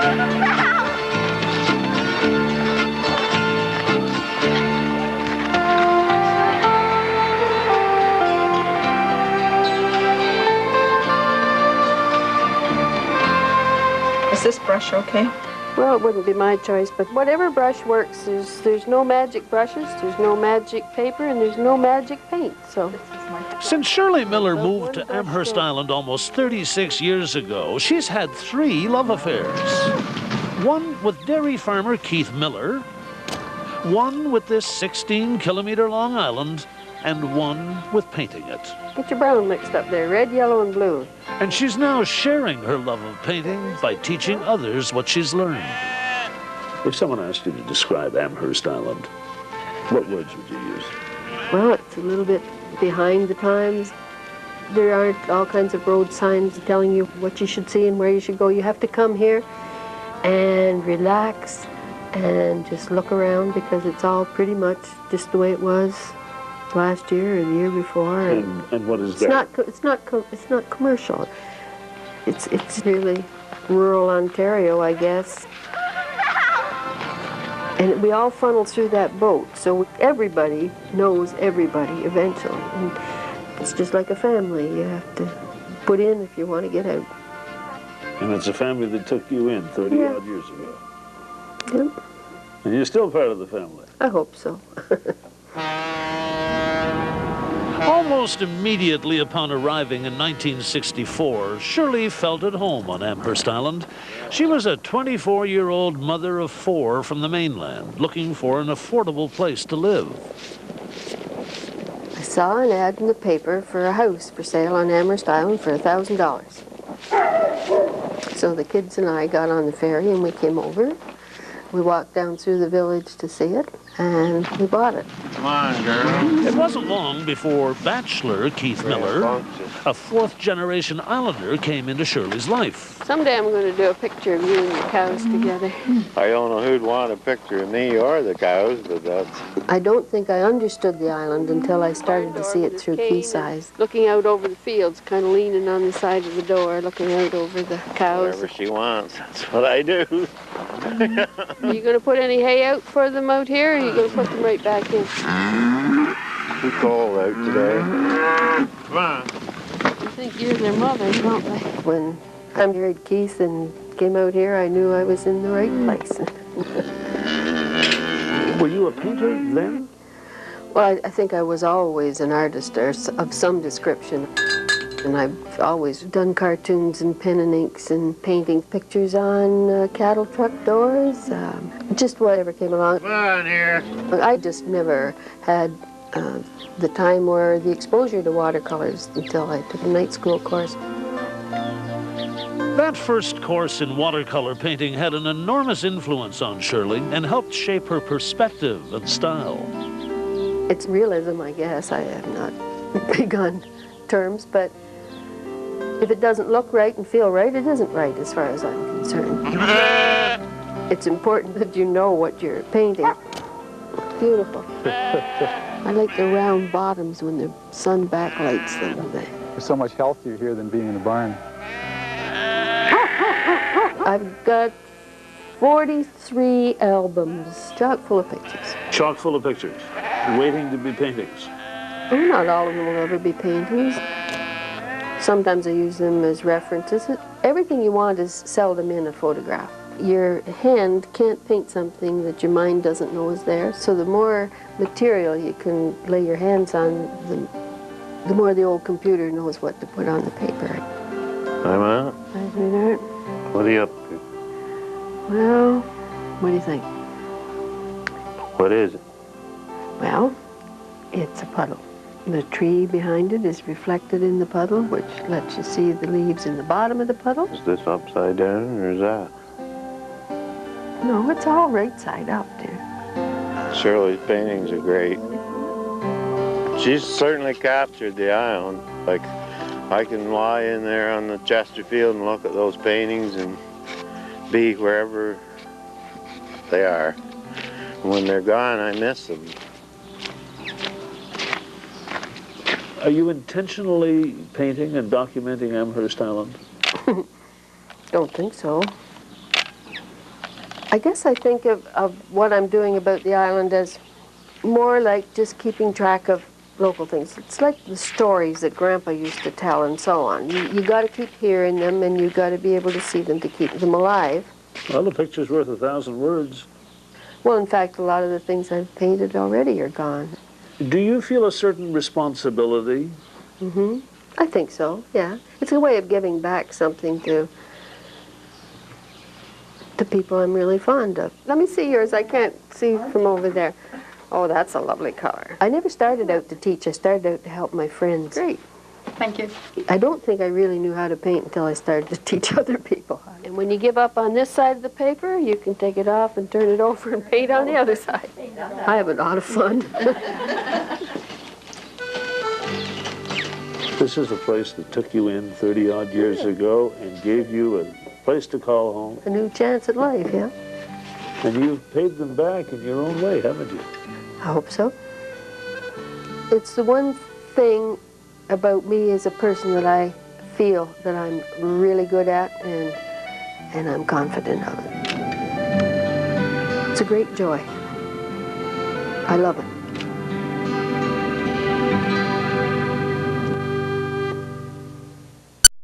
Is this brush okay? Well, it wouldn't be my choice, but whatever brush works. There's no magic brushes, there's no magic paper, and there's no magic paint, so. Since Shirley Miller moved to Amherst Island almost 36 years ago, she's had 3 love affairs. One with dairy farmer Keith Miller, one with this 16-kilometer-long island, and one with painting it. Get your brown mixed up there, red, yellow, and blue. And she's now sharing her love of painting by teaching others what she's learned. If someone asked you to describe Amherst Island, what words would you use? Well, it's a little bit behind the times. There aren't all kinds of road signs telling you what you should see and where you should go. You have to come here and relax and just look around, because it's all pretty much just the way it was last year or the year before. And what is that? It's not commercial. It's really rural Ontario, I guess. And we all funnel through that boat, so everybody knows everybody eventually. And it's just like a family. You have to put in if you want to get out. And it's a family that took you in 30-odd years ago. Yep. And you're still part of the family. I hope so. Almost immediately upon arriving in 1964, Shirley felt at home on Amherst Island. She was a 24-year-old mother of 4 from the mainland, looking for an affordable place to live. I saw an ad in the paper for a house for sale on Amherst Island for $1,000. So the kids and I got on the ferry and we came over. We walked down through the village to see it, and we bought it. Come on, girl. It wasn't long before bachelor Keith Miller, a 4th-generation islander, came into Shirley's life. Someday I'm going to do a picture of you and your cows together. I don't know who'd want a picture of me or the cows, but that's... I don't think I understood the island until I started to see it through Keith's eyes. Looking out over the fields, kind of leaning on the side of the door, looking out over the cows. Whatever she wants, that's what I do. Are you going to put any hay out for them out here, or are you going to put them right back in? Too cold out today. Come on. I think you're their mother, don't they? When I married Keith and came out here, I knew I was in the right place. Were you a painter then? Well, I think I was always an artist of some description. And I've always done cartoons and pen and inks and painting pictures on cattle truck doors, just whatever came along. Come on here. I just never had the time or the exposure to watercolors until I took a night school course. That first course in watercolor painting had an enormous influence on Shirley and helped shape her perspective and style. It's realism, I guess. I am not big on terms, but if it doesn't look right and feel right, it isn't right as far as I'm concerned. It's important that you know what you're painting. Beautiful. I like the round bottoms when the sun backlights them. You're so much healthier here than being in a barn. I've got 43 albums, chock full of pictures. Chock full of pictures, waiting to be paintings. Oh, not all of them will ever be paintings. Sometimes I use them as references. Everything you want is seldom in a photograph. Your hand can't paint something that your mind doesn't know is there, so the more material you can lay your hands on, the more the old computer knows what to put on the paper. I'm out. Hi, sweetheart. What are you up to? Well, what do you think? What is it? Well, it's a puddle. The tree behind it is reflected in the puddle, which lets you see the leaves in the bottom of the puddle. Is this upside down or is that? No, it's all right side up, dear. Shirley's paintings are great. She's certainly captured the island. Like, I can lie in there on the Chesterfield and look at those paintings and be wherever they are. And when they're gone, I miss them. Are you intentionally painting and documenting Amherst Island? Don't think so. I guess I think of what I'm doing about the island as more like just keeping track of local things. It's like the stories that Grandpa used to tell and so on. You got to keep hearing them, and you got to be able to see them to keep them alive. Well, the picture's worth 1,000 words. Well, in fact, a lot of the things I've painted already are gone. Do you feel a certain responsibility? Mm-hmm. I think so, yeah. It's a way of giving back something to people I'm really fond of. Let me see yours. I can't see from over there. Oh, that's a lovely color. I never started out to teach. I started out to help my friends. Great. Thank you. I don't think I really knew how to paint until I started to teach other people. And when you give up on this side of the paper, you can take it off and turn it over and paint on the other side. I have a lot of fun. This is a place that took you in 30-odd years ago and gave you a place to call home. A new chance at life, yeah. And you've paid them back in your own way, haven't you? I hope so. It's the one thing about me as a person that I feel that I'm really good at, and I'm confident of it. It's a great joy. I love it.